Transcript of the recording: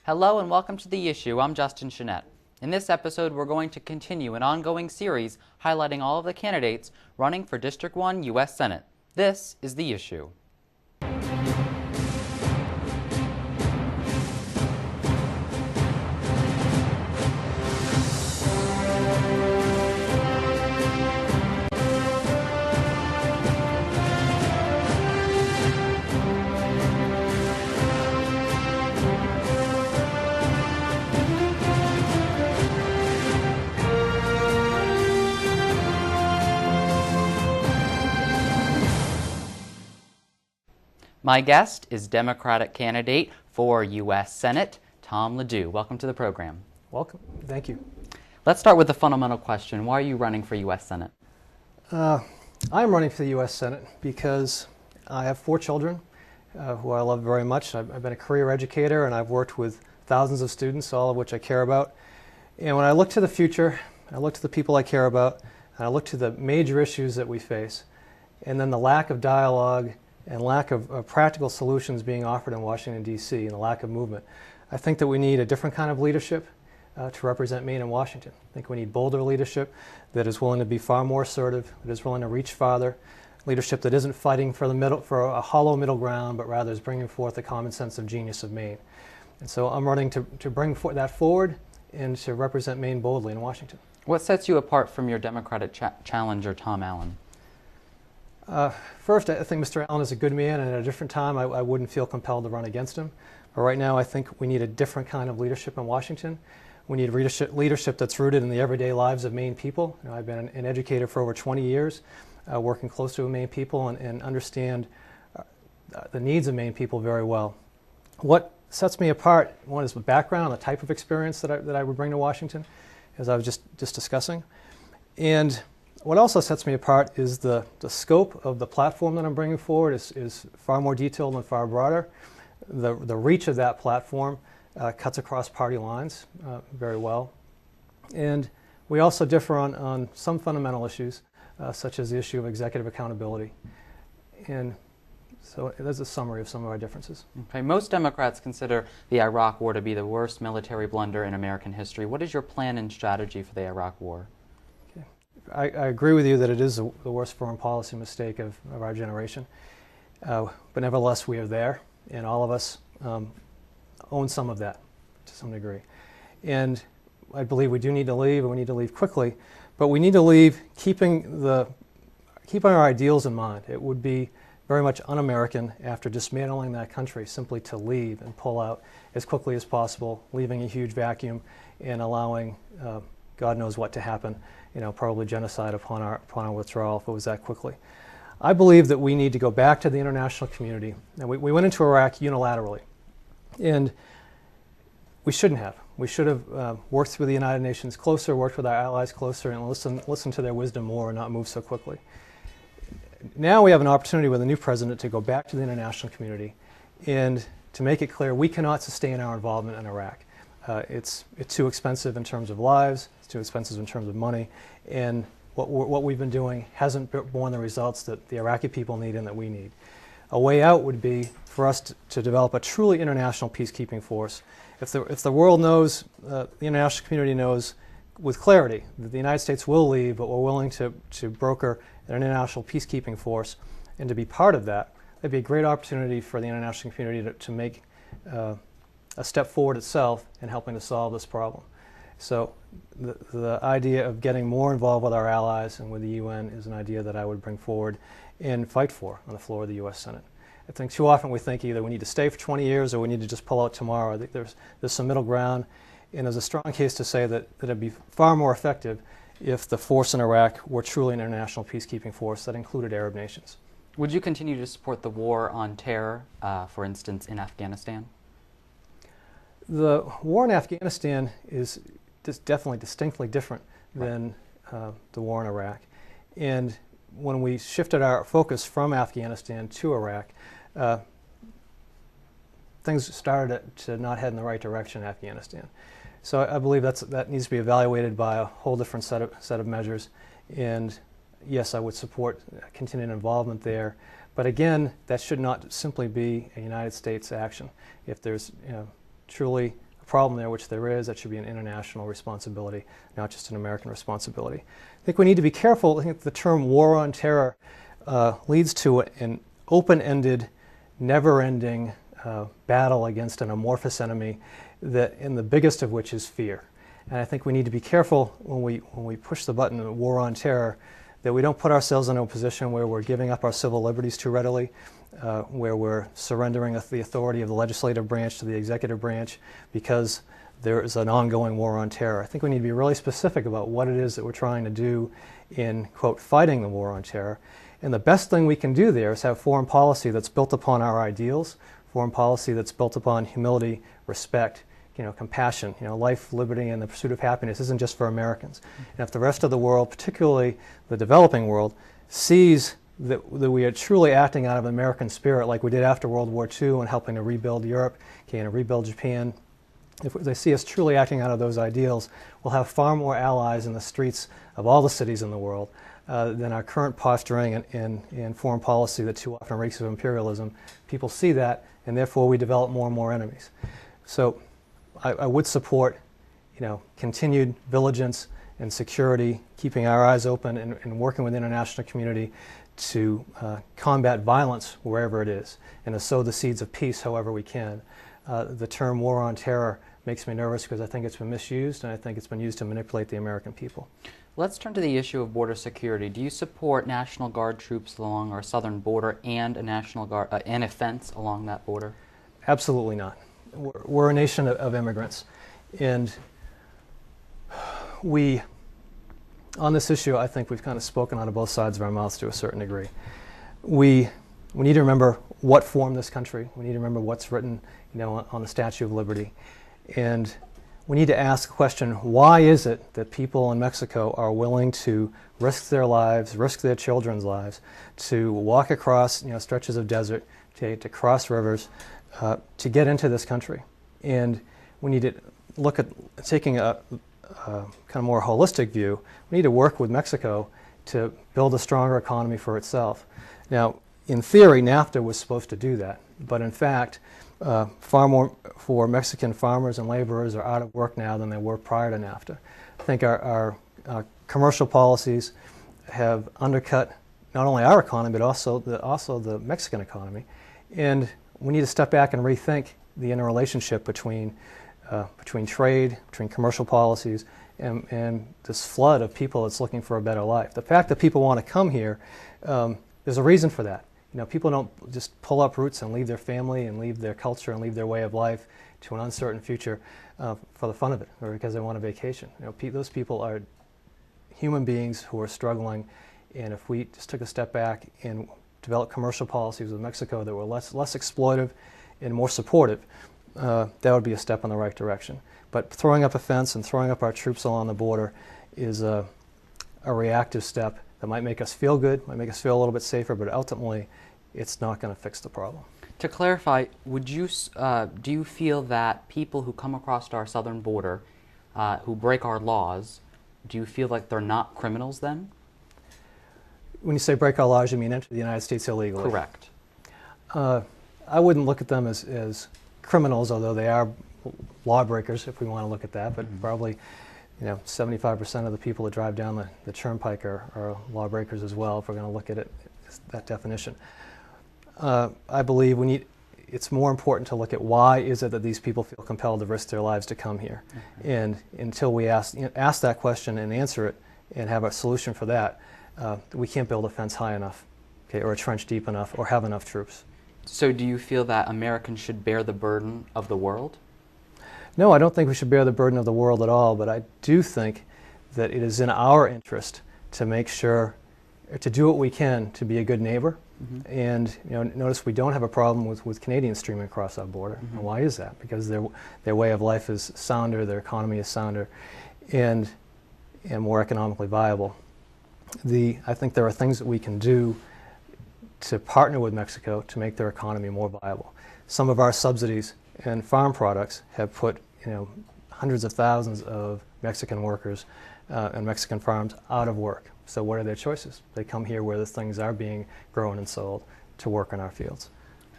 Hello and welcome to The Issue. I'm Justin Chenette. In this episode, we're going to continue an ongoing series highlighting all of the candidates running for District 1 U.S. Senate. This is The Issue. My guest is Democratic candidate for U.S. Senate, Tom Ledue. Welcome to the program. Welcome. Thank you. Let's start with the fundamental question. Why are you running for U.S. Senate? I'm running for the U.S. Senate because I have 4 children who I love very much. I've been a career educator and I've worked with thousands of students, all of which I care about. And when I look to the future, I look to the people I care about, and I look to the major issues that we face, and then the lack of dialogue and lack of practical solutions being offered in Washington, D.C., and the lack of movement. I think that we need a different kind of leadership to represent Maine and Washington. I think we need bolder leadership that is willing to be far more assertive, that is willing to reach farther, leadership that isn't fighting for a hollow middle ground, but rather is bringing forth the common sense of genius of Maine. And so I'm running to bring that forward and to represent Maine boldly in Washington. What sets you apart from your Democratic challenger, Tom Allen? First, I think Mr. Allen is a good man, and at a different time I wouldn't feel compelled to run against him. But right now I think we need a different kind of leadership in Washington. We need leadership that's rooted in the everyday lives of Maine people. You know, I've been an educator for over 20 years, working closely with Maine people and understand the needs of Maine people very well. What sets me apart, one is the background, the type of experience that I would bring to Washington, as I was just discussing. And what also sets me apart is the scope of the platform that I'm bringing forward is far more detailed and far broader. The reach of that platform cuts across party lines very well. And we also differ on some fundamental issues, such as the issue of executive accountability. And so that's a summary of some of our differences. Okay. Most Democrats consider the Iraq War to be the worst military blunder in American history. What is your plan and strategy for the Iraq War? I agree with you that it is the worst foreign policy mistake of our generation. But nevertheless, we are there, and all of us own some of that to some degree. And I believe we do need to leave, and we need to leave quickly. But we need to leave keeping our ideals in mind. It would be very much un-American after dismantling that country simply to leave and pull out as quickly as possible, leaving a huge vacuum and allowing God knows what to happen, probably genocide upon our withdrawal if it was that quickly. I believe that we need to go back to the international community. And we went into Iraq unilaterally, and we shouldn't have. We should have worked with the United Nations closer, worked with our allies closer, and listen to their wisdom more and not move so quickly. Now we have an opportunity with a new president to go back to the international community and to make it clear we cannot sustain our involvement in Iraq. It's too expensive in terms of lives, it's too expensive in terms of money, and what we've been doing hasn't borne the results that the Iraqi people need and that we need. A way out would be for us to develop a truly international peacekeeping force. If the world knows, the international community knows with clarity that the United States will leave, but we're willing to broker an international peacekeeping force and to be part of that, that'd be a great opportunity for the international community to make a step forward itself in helping to solve this problem. So the idea of getting more involved with our allies and with the UN is an idea that I would bring forward and fight for on the floor of the U.S. Senate. I think too often we think either we need to stay for 20 years or we need to just pull out tomorrow. I think there's some middle ground, and there's a strong case to say that it'd be far more effective if the force in Iraq were truly an international peacekeeping force that included Arab nations. Would you continue to support the war on terror, for instance, in Afghanistan? The war in Afghanistan is definitely distinctly different than the war in Iraq. And when we shifted our focus from Afghanistan to Iraq, things started to not head in the right direction in Afghanistan. So I believe that needs to be evaluated by a whole different set of measures. And yes, I would support continued involvement there. But again, that should not simply be a United States action. If there's truly a problem there, which there is, that should be an international responsibility, not just an American responsibility. I think we need to be careful. I think the term war on terror leads to an open-ended, never-ending battle against an amorphous enemy, and the biggest of which is fear. And I think we need to be careful when we push the button of war on terror, that we don't put ourselves in a position where we're giving up our civil liberties too readily, where we're surrendering the authority of the legislative branch to the executive branch because there is an ongoing war on terror. I think we need to be really specific about what it is that we're trying to do in, quote, fighting the war on terror. And the best thing we can do there is have foreign policy that's built upon our ideals, foreign policy that's built upon humility, respect, compassion. Life, liberty, and the pursuit of happiness isn't just for Americans. And if the rest of the world, particularly the developing world, sees that we are truly acting out of American spirit like we did after World War II and helping to rebuild Europe, and rebuild Japan, if they see us truly acting out of those ideals, we'll have far more allies in the streets of all the cities in the world than our current posturing in foreign policy that too often reeks of imperialism. People see that, and therefore we develop more and more enemies. So I would support, continued vigilance and security, keeping our eyes open and working with the international community to combat violence wherever it is, and to sow the seeds of peace however we can. The term war on terror makes me nervous because I think it's been misused, and I think it's been used to manipulate the American people. Let's turn to the issue of border security. Do you support National Guard troops along our southern border and a National Guard and a fence along that border? Absolutely not. We're a nation of immigrants, and on this issue, I think we've kind of spoken out of both sides of our mouths to a certain degree. We need to remember what formed this country. We need to remember what's written, on the Statue of Liberty, and we need to ask the question: why is it that people in Mexico are willing to risk their lives, risk their children's lives, to walk across, stretches of desert, to cross rivers, to get into this country? And we need to look at taking a kind of more holistic view. We need to work with Mexico to build a stronger economy for itself. Now, in theory, NAFTA was supposed to do that, but in fact, far more for Mexican farmers and laborers are out of work now than they were prior to NAFTA. I think our commercial policies have undercut not only our economy, but also the Mexican economy. And we need to step back and rethink the interrelationship between trade, between commercial policies, and this flood of people that's looking for a better life. The fact that people want to come here, there's a reason for that. People don't just pull up roots and leave their family and leave their culture and leave their way of life to an uncertain future for the fun of it or because they want a vacation. Those people are human beings who are struggling, and if we just took a step back and developed commercial policies with Mexico that were less exploitive and more supportive, that would be a step in the right direction. But throwing up a fence and throwing up our troops along the border is a reactive step that might make us feel good, might make us feel a little bit safer, but ultimately it's not going to fix the problem. To clarify, do you feel that people who come across our southern border, who break our laws, do you feel like they're not criminals then? When you say break our laws, you mean enter the United States illegally? Correct. I wouldn't look at them as criminals, although they are lawbreakers, if we want to look at that, but probably 75% of the people that drive down the turnpike are lawbreakers as well, if we're going to look at it that definition. I believe it's more important to look at why is it that these people feel compelled to risk their lives to come here. And until we ask that question and answer it and have a solution for that, we can't build a fence high enough, or a trench deep enough, or have enough troops. So do you feel that Americans should bear the burden of the world? No, I don't think we should bear the burden of the world at all, but I do think that it is in our interest to make sure, to do what we can to be a good neighbor. And notice we don't have a problem with Canadians streaming across our border. And why is that? Because their way of life is sounder, their economy is sounder, and more economically viable. I think there are things that we can do to partner with Mexico to make their economy more viable. Some of our subsidies and farm products have put hundreds of thousands of Mexican workers and Mexican farms out of work. So what are their choices? They come here where the things are being grown and sold to work in our fields.